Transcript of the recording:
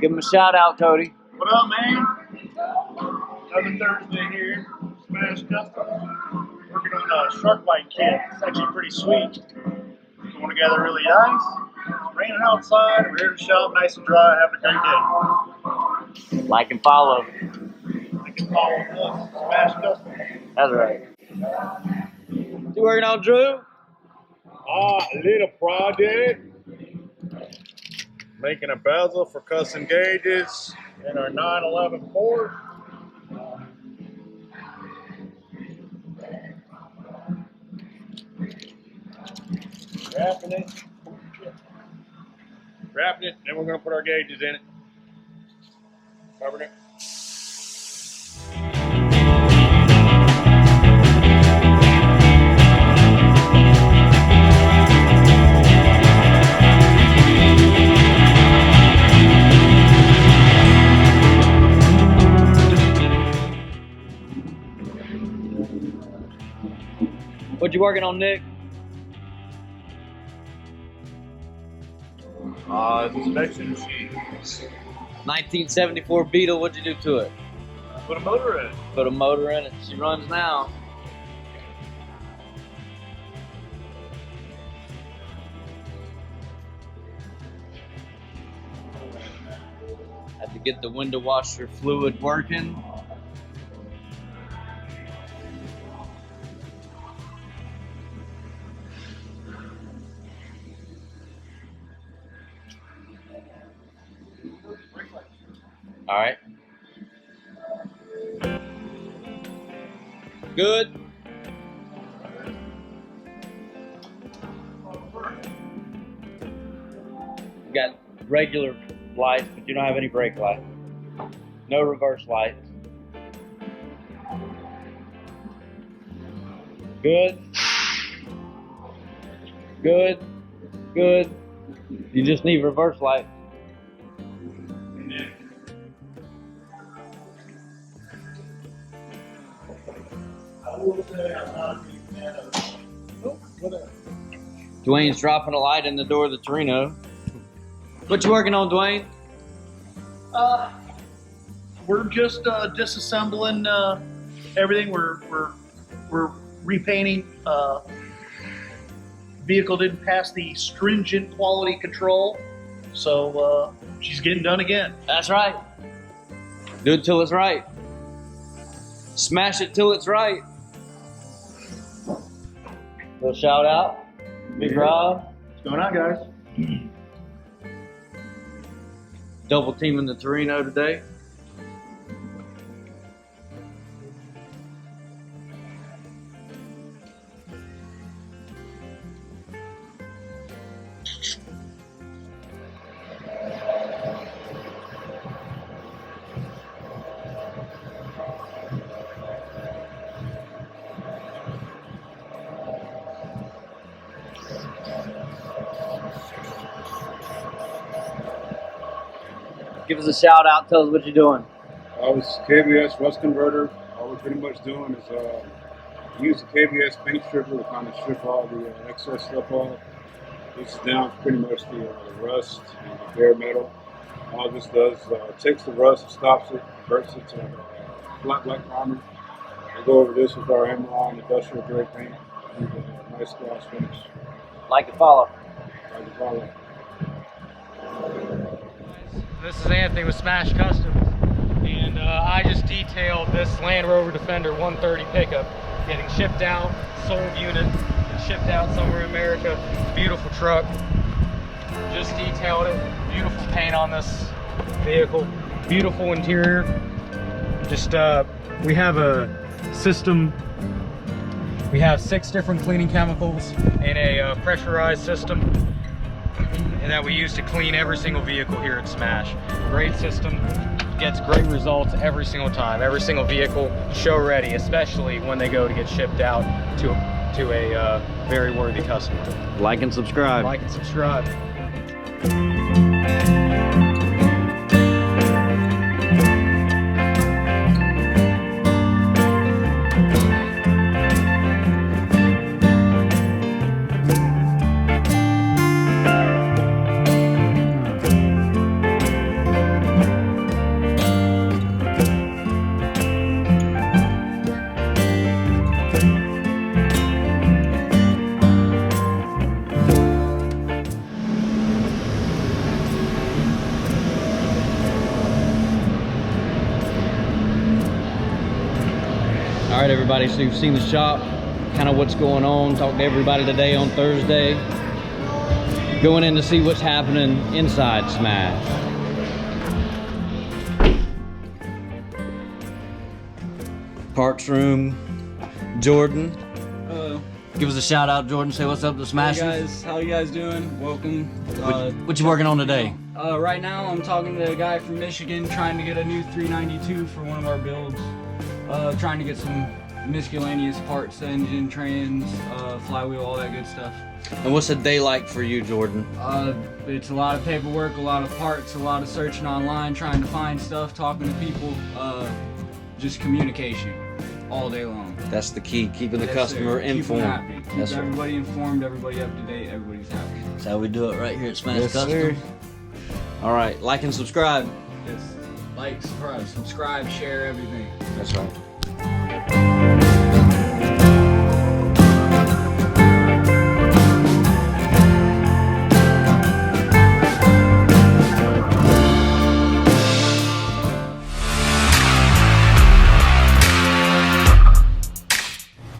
Give him a shout out, Cody. What up, man? Another Thursday here, Smash Custom. Working on a shark bite kit. It's actually pretty sweet. Going together really nice. It's raining outside. We're here to shop, nice and dry, having a great day. Like and follow. Like and follow us, Smash Custom. That's right. You working on, Drew? A little project. Making a bezel for custom gauges in our 911 port. Wrapping it, then we're going to put our gauges in it. Covering it. What you working on, Nick? Inspection sheet. 1974 Beetle. What'd you do to it? Put a motor in it. Put a motor in it. She runs now. Had to get the window washer fluid working. All right. Good. You got regular lights, but you don't have any brake lights. No reverse lights. Good. Good. Good. You just need reverse lights. Dwayne's dropping a light in the door of the Torino. What you working on, Dwayne? We're just disassembling everything. We're repainting. Vehicle didn't pass the stringent quality control, so she's getting done again. That's right. Do it till it's right. Smash it till it's right. Little shout out. Big Rob. What's going on, guys? Double teaming the Torino today. Give us a shout out. Tell us what you're doing. It's KBS rust converter. All we're pretty much doing is use the KBS paint stripper to kind of strip all the excess stuff off. This is down pretty much the rust and the bare metal. All this does takes the rust, stops it, converts it to flat black primer. We'll go over this with our Emerald industrial grade paint. Use a nice gloss finish. Like and follow. Like and follow. This is Anthony with Smash Customs, and I just detailed this Land Rover Defender 130 pickup getting shipped out, sold unit, and shipped out somewhere in America. Beautiful truck. Just detailed it. Beautiful paint on this vehicle. Beautiful interior. Just we have a system. We have 6 different cleaning chemicals in a pressurized system, and that we use to clean every single vehicle here at Smash. Great system, gets great results every single time. Every single vehicle show ready, especially when they go to get shipped out to a very worthy customer. Like and subscribe. Like and subscribe. right, everybody, so you've seen the shop, kind of what's going on. Talked to everybody today on Thursday. Going in to see what's happening inside Smash. Parts room, Jordan. Hello. Give us a shout out, Jordan. Say what's up to Hey Smashers. guys, how you guys doing? Welcome. What you working on today? Right now I'm talking to a guy from Michigan trying to get a new 392 for one of our builds. Trying to get some miscellaneous parts, engine, trans, flywheel, all that good stuff. And what's a day like for you, Jordan? It's a lot of paperwork, a lot of parts, a lot of searching online, trying to find stuff, talking to people, just communication all day long. That's the key, keeping the Yes, customer sir. Keep 'em informed. happy. Keep That's right. everybody informed, everybody up to date, everybody's happy. That's how we do it right here at Smash Yes, Custom. sir. All right, like and subscribe. Yes. Like, subscribe, share everything. That's right.